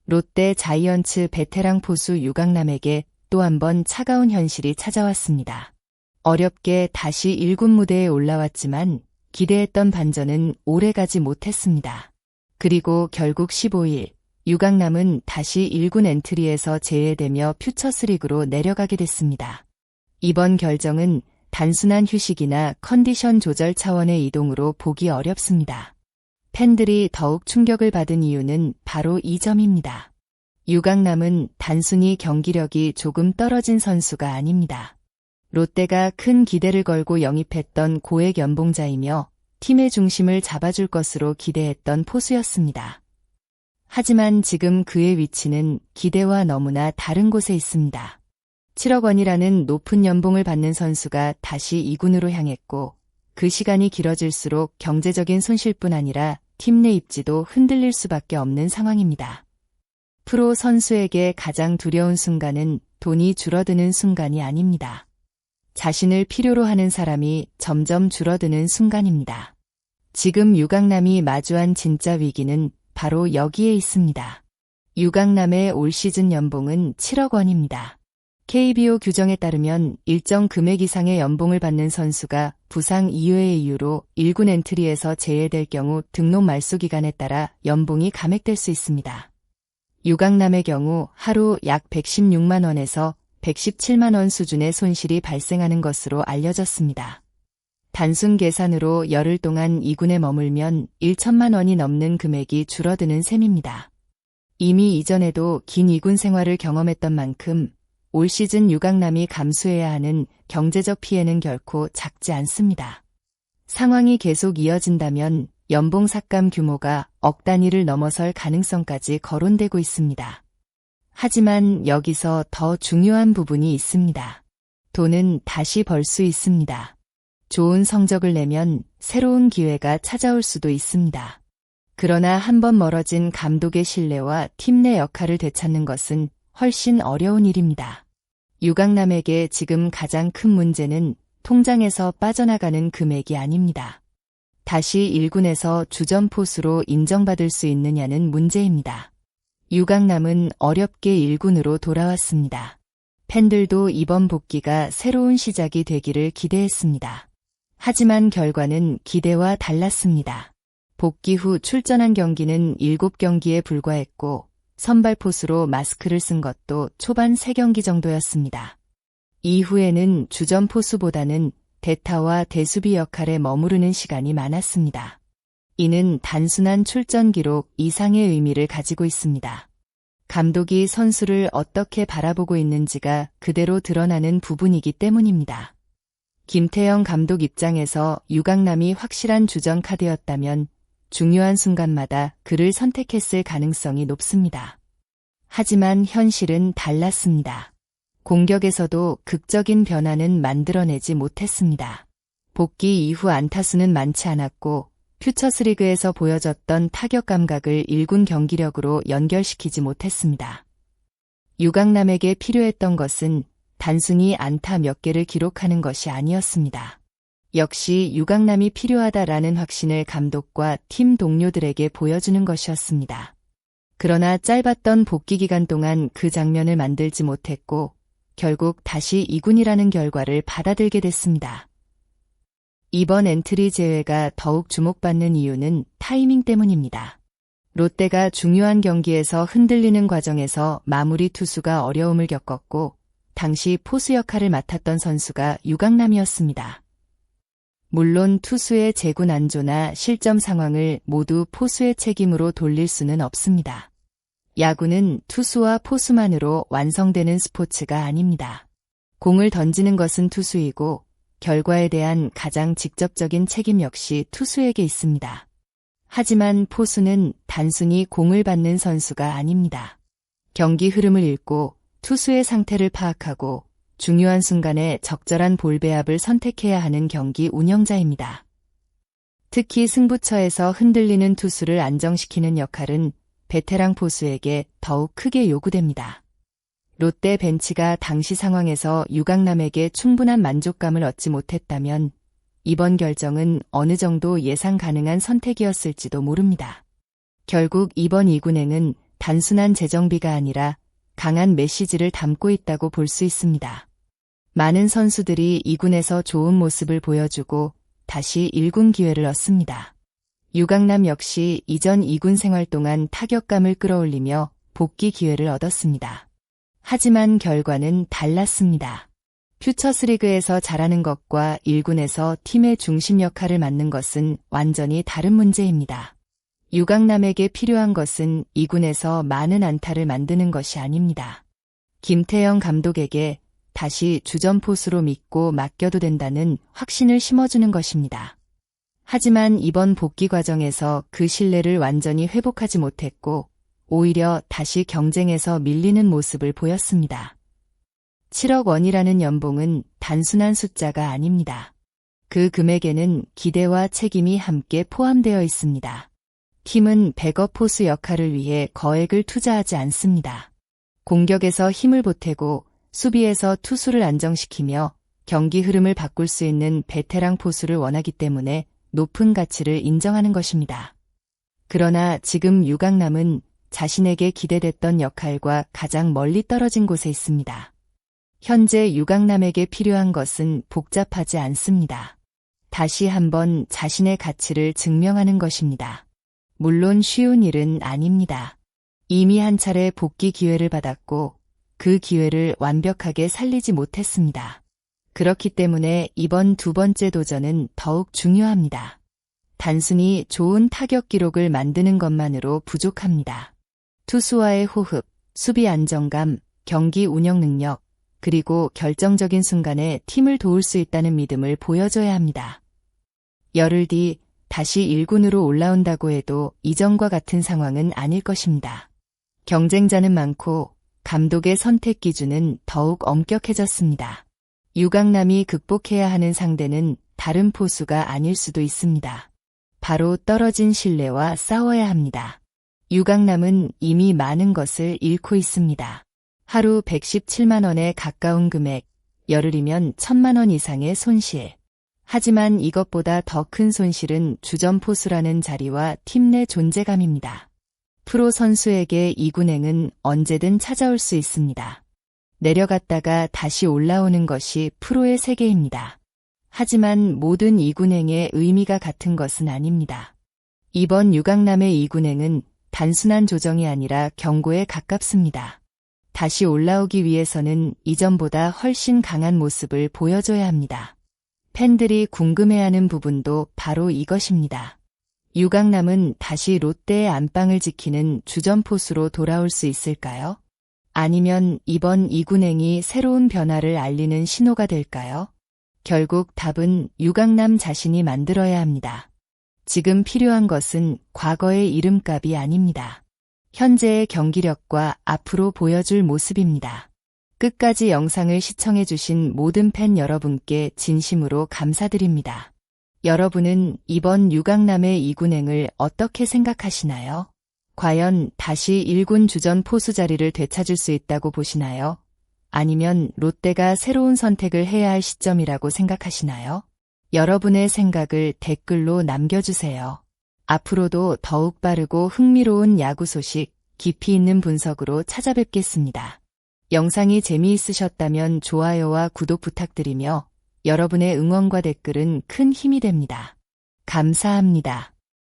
롯데 자이언츠 베테랑 포수 유강남에게 또 한 번 차가운 현실이 찾아왔습니다. 어렵게 다시 1군 무대에 올라왔지만 기대했던 반전은 오래가지 못했습니다. 그리고 결국 15일 유강남은 다시 1군 엔트리에서 제외되며 퓨처스리그로 내려가게 됐습니다. 이번 결정은 단순한 휴식이나 컨디션 조절 차원의 이동으로 보기 어렵습니다. 팬들이 더욱 충격을 받은 이유는 바로 이 점입니다. 유강남은 단순히 경기력이 조금 떨어진 선수가 아닙니다. 롯데가 큰 기대를 걸고 영입했던 고액 연봉자이며 팀의 중심을 잡아줄 것으로 기대했던 포수였습니다. 하지만 지금 그의 위치는 기대와 너무나 다른 곳에 있습니다. 7억 원이라는 높은 연봉을 받는 선수가 다시 2군으로 향했고 그 시간이 길어질수록 경제적인 손실뿐 아니라 팀 내 입지도 흔들릴 수밖에 없는 상황입니다. 프로 선수에게 가장 두려운 순간은 돈이 줄어드는 순간이 아닙니다. 자신을 필요로 하는 사람이 점점 줄어드는 순간입니다. 지금 유강남이 마주한 진짜 위기는 바로 여기에 있습니다. 유강남의 올 시즌 연봉은 7억 원입니다. KBO 규정에 따르면 일정 금액 이상의 연봉을 받는 선수가 부상 이외의 이유로 1군 엔트리에서 제외될 경우 등록 말소 기간에 따라 연봉이 감액될 수 있습니다. 유강남의 경우 하루 약 116만 원에서 117만 원 수준의 손실이 발생하는 것으로 알려졌습니다. 단순 계산으로 열흘 동안 2군에 머물면 1천만 원이 넘는 금액이 줄어드는 셈입니다. 이미 이전에도 긴 2군 생활을 경험했던 만큼 올 시즌 유강남이 감수해야 하는 경제적 피해는 결코 작지 않습니다. 상황이 계속 이어진다면 연봉 삭감 규모가 억 단위를 넘어설 가능성까지 거론되고 있습니다. 하지만 여기서 더 중요한 부분이 있습니다. 돈은 다시 벌 수 있습니다. 좋은 성적을 내면 새로운 기회가 찾아올 수도 있습니다. 그러나 한번 멀어진 감독의 신뢰와 팀 내 역할을 되찾는 것은 훨씬 어려운 일입니다. 유강남에게 지금 가장 큰 문제는 통장에서 빠져나가는 금액이 아닙니다. 다시 1군에서 주전 포수로 인정받을 수 있느냐는 문제입니다. 유강남은 어렵게 1군으로 돌아왔습니다. 팬들도 이번 복귀가 새로운 시작이 되기를 기대했습니다. 하지만 결과는 기대와 달랐습니다. 복귀 후 출전한 경기는 7경기에 불과했고 선발 포수로 마스크를 쓴 것도 초반 3경기 정도였습니다. 이후에는 주전 포수보다는 대타와 대수비 역할에 머무르는 시간이 많았습니다. 이는 단순한 출전 기록 이상의 의미를 가지고 있습니다. 감독이 선수를 어떻게 바라보고 있는지가 그대로 드러나는 부분이기 때문입니다. 김태형 감독 입장에서 유강남이 확실한 주전 카드였다면 중요한 순간마다 그를 선택했을 가능성이 높습니다. 하지만 현실은 달랐습니다. 공격에서도 극적인 변화는 만들어내지 못했습니다. 복귀 이후 안타수는 많지 않았고 퓨처스리그에서 보여줬던 타격 감각을 1군 경기력으로 연결시키지 못했습니다. 유강남에게 필요했던 것은 단순히 안타 몇 개를 기록하는 것이 아니었습니다. 역시 유강남이 필요하다라는 확신을 감독과 팀 동료들에게 보여주는 것이었습니다. 그러나 짧았던 복귀 기간 동안 그 장면을 만들지 못했고 결국 다시 2군이라는 결과를 받아들게 됐습니다. 이번 엔트리 제외가 더욱 주목받는 이유는 타이밍 때문입니다. 롯데가 중요한 경기에서 흔들리는 과정에서 마무리 투수가 어려움을 겪었고 당시 포수 역할을 맡았던 선수가 유강남이었습니다. 물론 투수의 제구 난조나 실점 상황을 모두 포수의 책임으로 돌릴 수는 없습니다. 야구는 투수와 포수만으로 완성되는 스포츠가 아닙니다. 공을 던지는 것은 투수이고 결과에 대한 가장 직접적인 책임 역시 투수에게 있습니다. 하지만 포수는 단순히 공을 받는 선수가 아닙니다. 경기 흐름을 읽고 투수의 상태를 파악하고 중요한 순간에 적절한 볼 배합을 선택해야 하는 경기 운영자입니다. 특히 승부처에서 흔들리는 투수를 안정시키는 역할은 베테랑 포수에게 더욱 크게 요구됩니다. 롯데 벤치가 당시 상황에서 유강남에게 충분한 만족감을 얻지 못했다면 이번 결정은 어느 정도 예상 가능한 선택이었을지도 모릅니다. 결국 이번 2군행은 단순한 재정비가 아니라 강한 메시지를 담고 있다고 볼 수 있습니다. 많은 선수들이 2군에서 좋은 모습을 보여주고 다시 1군 기회를 얻습니다. 유강남 역시 이전 2군 생활 동안 타격감을 끌어올리며 복귀 기회를 얻었습니다. 하지만 결과는 달랐습니다. 퓨처스리그에서 잘하는 것과 1군에서 팀의 중심 역할을 맡는 것은 완전히 다른 문제입니다. 유강남에게 필요한 것은 2군에서 많은 안타를 만드는 것이 아닙니다. 김태형 감독에게 다시 주전포수로 믿고 맡겨도 된다는 확신을 심어주는 것입니다. 하지만 이번 복귀 과정에서 그 신뢰를 완전히 회복하지 못했고 오히려 다시 경쟁에서 밀리는 모습을 보였습니다. 7억 원이라는 연봉은 단순한 숫자가 아닙니다. 그 금액에는 기대와 책임이 함께 포함되어 있습니다. 팀은 백업 포수 역할을 위해 거액을 투자하지 않습니다. 공격에서 힘을 보태고 수비에서 투수를 안정시키며 경기 흐름을 바꿀 수 있는 베테랑 포수를 원하기 때문에 높은 가치를 인정하는 것입니다. 그러나 지금 유강남은 자신에게 기대됐던 역할과 가장 멀리 떨어진 곳에 있습니다. 현재 유강남에게 필요한 것은 복잡하지 않습니다. 다시 한번 자신의 가치를 증명하는 것입니다. 물론 쉬운 일은 아닙니다. 이미 한 차례 복귀 기회를 받았고 그 기회를 완벽하게 살리지 못했습니다. 그렇기 때문에 이번 두 번째 도전은 더욱 중요합니다. 단순히 좋은 타격 기록을 만드는 것만으로 부족합니다. 투수와의 호흡, 수비 안정감, 경기 운영 능력, 그리고 결정적인 순간에 팀을 도울 수 있다는 믿음을 보여줘야 합니다. 열흘 뒤 다시 1군으로 올라온다고 해도 이전과 같은 상황은 아닐 것입니다. 경쟁자는 많고 감독의 선택 기준은 더욱 엄격해졌습니다. 유강남이 극복해야 하는 상대는 다른 포수가 아닐 수도 있습니다. 바로 떨어진 신뢰와 싸워야 합니다. 유강남은 이미 많은 것을 잃고 있습니다. 하루 117만 원에 가까운 금액, 열흘이면 1000만 원 이상의 손실. 하지만 이것보다 더 큰 손실은 주전 포수라는 자리와 팀 내 존재감입니다. 프로 선수에게 2군행은 언제든 찾아올 수 있습니다. 내려갔다가 다시 올라오는 것이 프로의 세계입니다. 하지만 모든 2군행의 의미가 같은 것은 아닙니다. 이번 유강남의 2군행은 단순한 조정이 아니라 경고에 가깝습니다. 다시 올라오기 위해서는 이전보다 훨씬 강한 모습을 보여줘야 합니다. 팬들이 궁금해하는 부분도 바로 이것입니다. 유강남은 다시 롯데의 안방을 지키는 주전 포수로 돌아올 수 있을까요? 아니면 이번 2군행이 새로운 변화를 알리는 신호가 될까요? 결국 답은 유강남 자신이 만들어야 합니다. 지금 필요한 것은 과거의 이름값이 아닙니다. 현재의 경기력과 앞으로 보여줄 모습입니다. 끝까지 영상을 시청해주신 모든 팬 여러분께 진심으로 감사드립니다. 여러분은 이번 유강남의 2군행을 어떻게 생각하시나요? 과연 다시 1군 주전 포수 자리를 되찾을 수 있다고 보시나요? 아니면 롯데가 새로운 선택을 해야 할 시점이라고 생각하시나요? 여러분의 생각을 댓글로 남겨주세요. 앞으로도 더욱 빠르고 흥미로운 야구 소식, 깊이 있는 분석으로 찾아뵙겠습니다. 영상이 재미있으셨다면 좋아요와 구독 부탁드리며 여러분의 응원과 댓글은 큰 힘이 됩니다. 감사합니다.